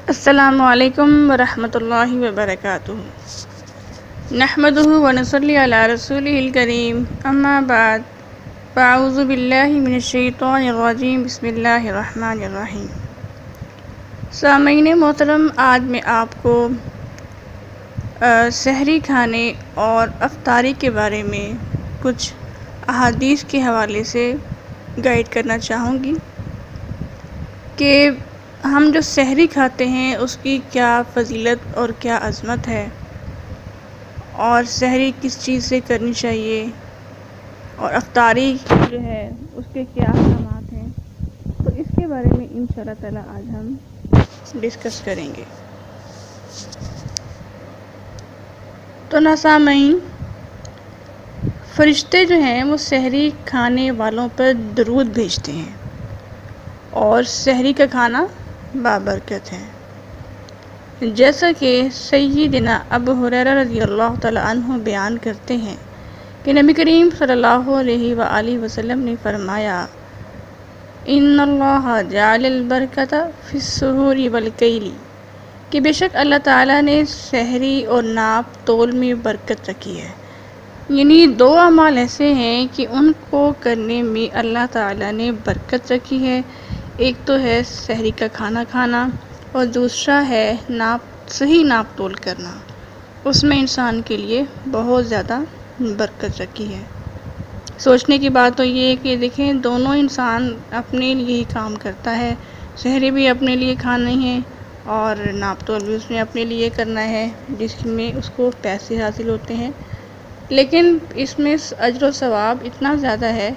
अस्सलामु अलैकुम वरहमतुल्लाहि वबरकातुहू। नहमदुहु व नसल्ली अला रसूलिहिल करीम, अम्मा बाद, फ़अऊज़ु बिल्लाहि मिनश्शैतानिर रजीम, बिस्मिल्लाहिर रहमानिर रहीम। सामईन मोहतरम, आज मैं आपको सहरी खाने और अफ्तारी के बारे में कुछ अहादीस के हवाले से गाइड करना चाहूँगी कि हम जो सहरी खाते हैं उसकी क्या फ़जीलत और क्या अज़मत है, और सहरी किस चीज़ से करनी चाहिए, और अफ्तारी जो है उसके क्या अहकामात हैं। तो इसके बारे में इंशाअल्लाह ताला आज हम डिस्कस करेंगे। तो ना सामईन, फ़रिश्ते जो हैं वो सहरी खाने वालों पर दरूद भेजते हैं और सहरी का खाना बाबरकत है। जैसा कि सय्यिदना अबू हुरैरा रज़ियल्लाहु तआला अन्हु बयान करते हैं कि नबी करीम सल्लल्लाहु अलैहि वसल्लम ने फरमाया, इन्नल्लाह जअलल बरकता फिस्सुहूरि वल कैली, कि बेशक अल्लाह ताला ने सहरी और नाप तोल में बरकत रखी है। यानी दो अमाल ऐसे हैं कि उनको करने में अल्लाह ताला ने बरकत रखी है। एक तो है सहरी का खाना खाना और दूसरा है सही नाप तोल करना। उसमें इंसान के लिए बहुत ज़्यादा बरकत रखी है। सोचने की बात तो ये है कि देखें, दोनों इंसान अपने लिए ही काम करता है। सहरी भी अपने लिए खानी है और नाप तोल भी उसने अपने लिए करना है, जिसमें उसको पैसे हासिल होते हैं। लेकिन इसमें अजर व सवाब इतना ज़्यादा है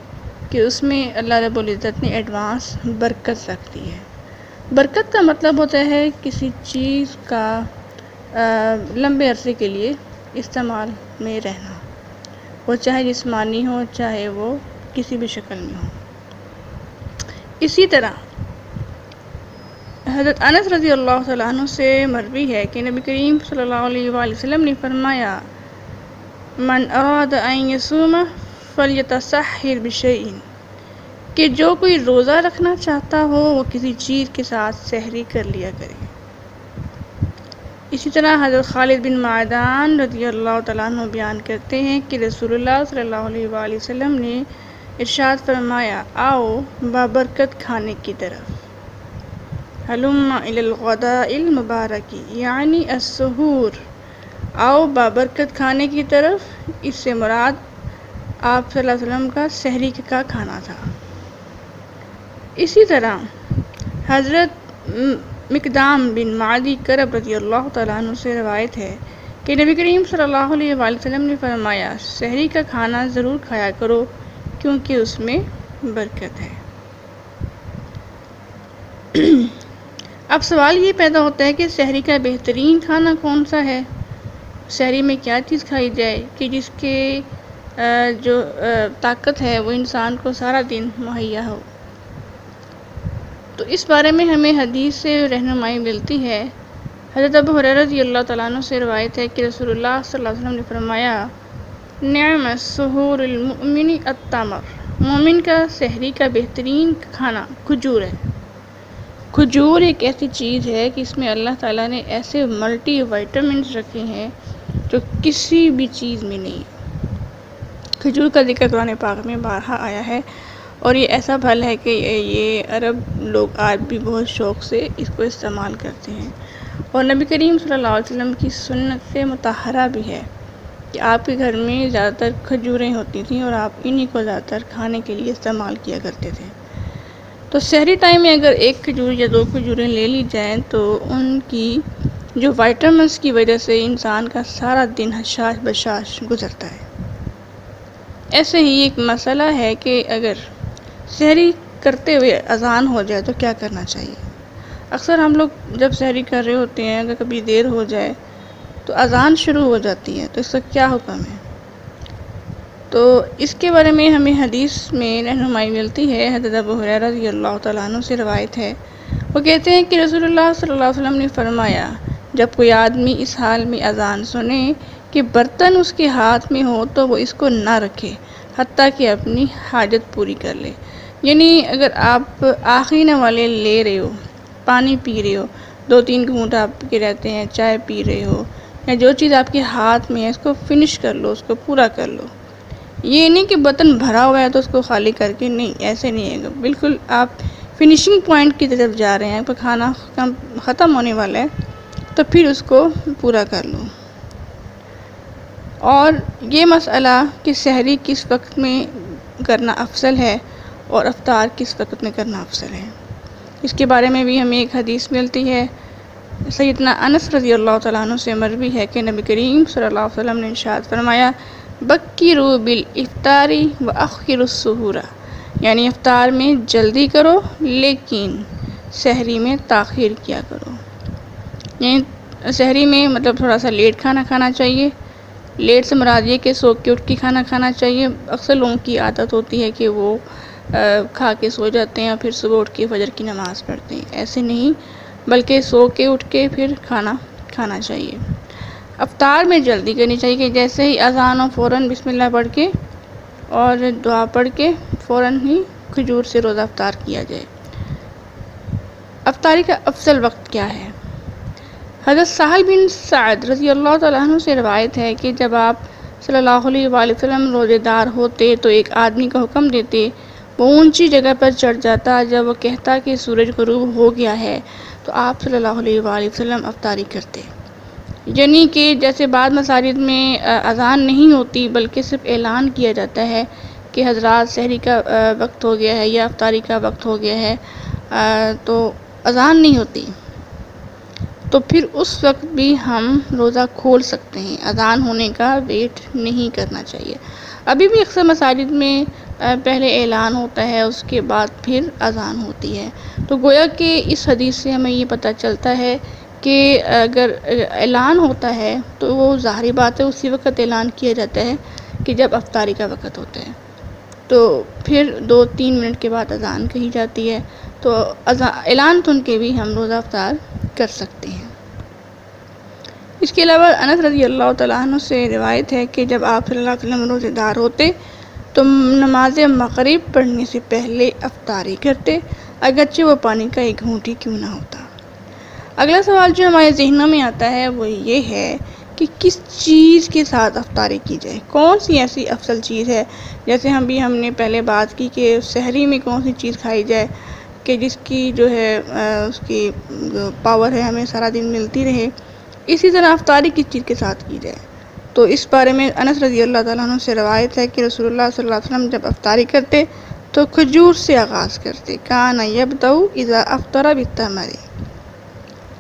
कि उसमें अल्लाह रब्बुल इज़्ज़त ने एडवांस बरकत रख दी है। बरकत का मतलब होता है किसी चीज़ का लंबे अरसे के लिए इस्तेमाल में रहना, वो चाहे जिस्मानी हो चाहे वो किसी भी शक्ल में हो। इसी तरह हज़रत अनस रज़ियल्लाहु तआला अन्हु से मरवी है कि नबी करीम सल्लल्लाहु अलैहि वसल्लम ने फरमाया, मन अराद अन यसूम फल्यतसहर बिशैइन, कि जो कोई रोज़ा रखना चाहता हो वो किसी चीज़ के साथ सहरी कर लिया करे। इसी तरह हज़रत खालिद बिन मादान रज़ियल्लाहु तआला अन्हु बयान करते हैं कि रसूलुल्लाह सल्लल्लाहु अलैहि वसल्लम ने इरशाद फरमाया, आओ बाबरकत खाने की तरफ, हलुम्मा इलल गदाइल मुबारकी यानी अस्सुहूर, आओ बाबरकत खाने की तरफ। इससे मुराद आप सल्लल्लाहु अलैहि वसल्लम का सहरी का खाना था। इसी तरह हज़रत मिक़दाम बिन मादी करब रज़ियल्लाहु तआला अन्हु से रवायत है कि नबी करीम सल्लल्लाहु अलैहि वसल्लम ने फरमाया, सहरी का खाना ज़रूर खाया करो क्योंकि उसमें बरकत है। अब सवाल ये पैदा होता है कि सहरी का बेहतरीन खाना कौन सा है, सहरी में क्या चीज़ खाई जाए कि जिसके जो ताकत है वो इंसान को सारा दिन मुहैया हो। तो इस बारे में हमें हदीस से रहनुमाई मिलती है। हज़रत अबू हुरैरा रज़ियल्लाहु तआला अन्हु से रवायत है कि रसूलुल्लाह सल्लल्लाहु अलैहि वसल्लम ने फरमाया, निअमस सुहूरुल मुमिनी अत्तमर, मोमिन का सहरी का बेहतरीन खाना खजूर है। खजूर एक ऐसी चीज़ है कि इसमें अल्लाह ताला ने ऐसे मल्टी विटामिन्स रखे हैं जो किसी भी चीज़ में नहीं। खजूर का जिक्र कुरान पाक में बारहा आया है और ये ऐसा फल है कि ये अरब लोग आज भी बहुत शौक़ से इसको इस्तेमाल करते हैं। और नबी करीम सल्लल्लाहु अलैहि वसल्लम की सुन्नत से मुतहरा भी है कि आपके घर में ज़्यादातर खजूरें होती थीं और आप इन्हीं को ज़्यादातर खाने के लिए इस्तेमाल किया करते थे। तो सहरी टाइम में अगर एक खजूर या दो खजूरें ले ली जाएँ तो उनकी जो विटामिन्स की वजह से इंसान का सारा दिन हशाश बशाश गुजरता है। ऐसे ही एक मसला है कि अगर सहरी करते हुए अज़ान हो जाए तो क्या करना चाहिए। अक्सर हम लोग जब सहरी कर रहे होते हैं, अगर कभी देर हो जाए तो अज़ान शुरू हो जाती है, तो इसका क्या हुक्म है। तो इसके बारे में हमें हदीस में रहनुमाई मिलती है। हज़रत अबू हुरैरा रज़ियल्लाहु तआला अन्हु से रवायत है, वो कहते हैं कि रसूलुल्लाह सल्लल्लाहु अलैहि वसल्लम ने फरमाया, जब कोई आदमी इस हाल में अज़ान सुने कि बर्तन उसके हाथ में हो तो वो इसको ना रखे हत्ता कि अपनी हाजत पूरी कर ले। यानी अगर आप आखिरी नवाले ले रहे हो, पानी पी रहे हो, 2-3 घूंट आपके रहते हैं, चाय पी रहे हो या जो चीज़ आपके हाथ में है इसको फिनिश कर लो, उसको पूरा कर लो। ये नहीं कि बर्तन भरा हुआ है तो उसको खाली करके, नहीं, ऐसे नहीं है। बिल्कुल आप फिनिशिंग पॉइंट की तरफ जा रहे हैं, आपका खाना ख़त्म होने वाला है तो फिर उसको पूरा कर लो। और ये मसला कि सहरी किस वक्त में करना अफसल है और अफ्तार किस वक्त में करना अफसल है, इसके बारे में भी हमें एक हदीस मिलती है। सैयदना अनस रज़ी अल्लाह तआला अन्हु से मरवी है कि नबी करीम सल्लल्लाहु अलैहि वसल्लम ने इरशाद फरमाया, बक्किरू बिल इफ्तारी व अखिरुस सुहूरा, यानी इफ्तार में जल्दी करो लेकिन सहरी में ताख़ीर किया करो। यानी सहरी में मतलब थोड़ा सा लेट खाना खाना चाहिए। लेट से मुराद ये कि सो के उठ के खाना खाना चाहिए। अक्सर लोगों की आदत होती है कि वो खा के सो जाते हैं और फिर सुबह उठ के फजर की नमाज़ पढ़ते हैं। ऐसे नहीं, बल्कि सो के उठ के फिर खाना खाना चाहिए। अफ्तार में जल्दी करनी चाहिए कि जैसे ही अज़ान हो फ़ौरन बिस्मिल्लाह पढ़ के और दुआ पढ़ के फ़ौरन ही खजूर से रोज़ा अफ्तार किया जाए। अफ्तारी का अफसल वक्त क्या है? हज़रत साहल बिन सअद रज़ी अल्लाह तआला अन्हु से रवायत है कि जब आप सल्लल्लाहु अलैहि वसल्लम रोज़ेदार होते तो एक आदमी का हुक्म देते, वो ऊंची जगह पर चढ़ जाता। जब वो कहता कि सूरज ग़ुरूब हो गया है तो आप सल्लल्लाहु अलैहि वसल्लम अफ्तारी करते। यानी कि जैसे बाद मसाजिद में अज़ान नहीं होती बल्कि सिर्फ ऐलान किया जाता है कि हज़रात सहरी का वक्त हो गया है या अफ्तारी का वक्त हो गया है, तो अज़ान नहीं होती, तो फिर उस वक्त भी हम रोज़ा खोल सकते हैं। अज़ान होने का वेट नहीं करना चाहिए। अभी भी अक्सर मसाजिद में पहले ऐलान होता है, उसके बाद फिर अज़ान होती है। तो गोया कि इस हदीस से हमें ये पता चलता है कि अगर ऐलान होता है तो वो ज़ाहिरी बात है उसी वक्त ऐलान किया जाता है कि जब अफ्तारी का वक़्त होता है। तो फिर 2-3 मिनट के बाद अज़ान कही जाती है, तो ऐलान सुन के भी हम रोज़ा अफ्तार कर सकते हैं। इसके अलावा अनस रज़ी अल्लाह तआला अन्हु से रिवायत है कि जब आप सल्लल्लाहु अलैहि वसल्लम रोज़ेदार होते तो नमाज मग़रिब पढ़ने से पहले अफ्तारी करते, अगरचे वो पानी का एक घूंट ही क्यों ना होता। अगला सवाल जो हमारे ज़हनों में आता है वो ये है कि किस चीज़ के साथ अफ्तारी की जाए, कौन सी ऐसी अफसल चीज़ है। जैसे हमने पहले बात की कि सहरी में कौन सी चीज़ खाई जाए कि जिसकी जो है उसकी पावर है हमें सारा दिन मिलती रहे। इसी तरह अफ्तारी किस चीज़ के साथ की जाए, तो इस बारे में अनस रज़ी अल्लाह तआला अन्हु से रवायत है कि रसूलुल्लाह सल्लल्लाहु अलैहि वसल्लम जब अफ्तारी करते तो खजूर से आगाज़ करते, काना यब्दउ इज़ा अफ्तरा बित्तमरी।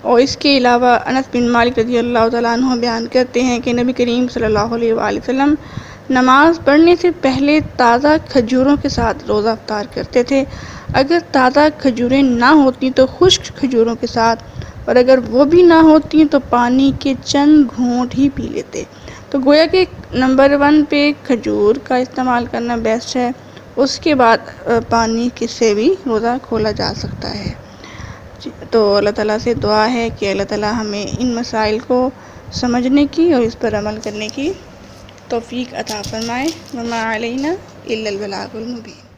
और इसके अलावा अनस बिन मालिक रज़ी अल्लाह तआला अन्हु बयान करते हैं कि नबी करीम सल्लल्लाहु अलैहि वसल्लम नमाज पढ़ने से पहले ताज़ा खजूरों के साथ रोज़ा अफ्तार करते थे। अगर ताज़ा खजूरें ना होती तो खुश्क खजूरों के साथ, और अगर वो भी ना होती तो पानी के चंद घूंट ही पी लेते। तो गोया कि नंबर 1 पे खजूर का इस्तेमाल करना बेस्ट है, उसके बाद पानी किससे भी रोज़ा खोला जा सकता है। तो अल्लाह ताला से दुआ है कि अल्लाह ताला हमें इन मसाइल को समझने की और इस पर अमल करने की तौफीक अता फरमाए। वमा अलैना इल्लल बलागुल मुबीन।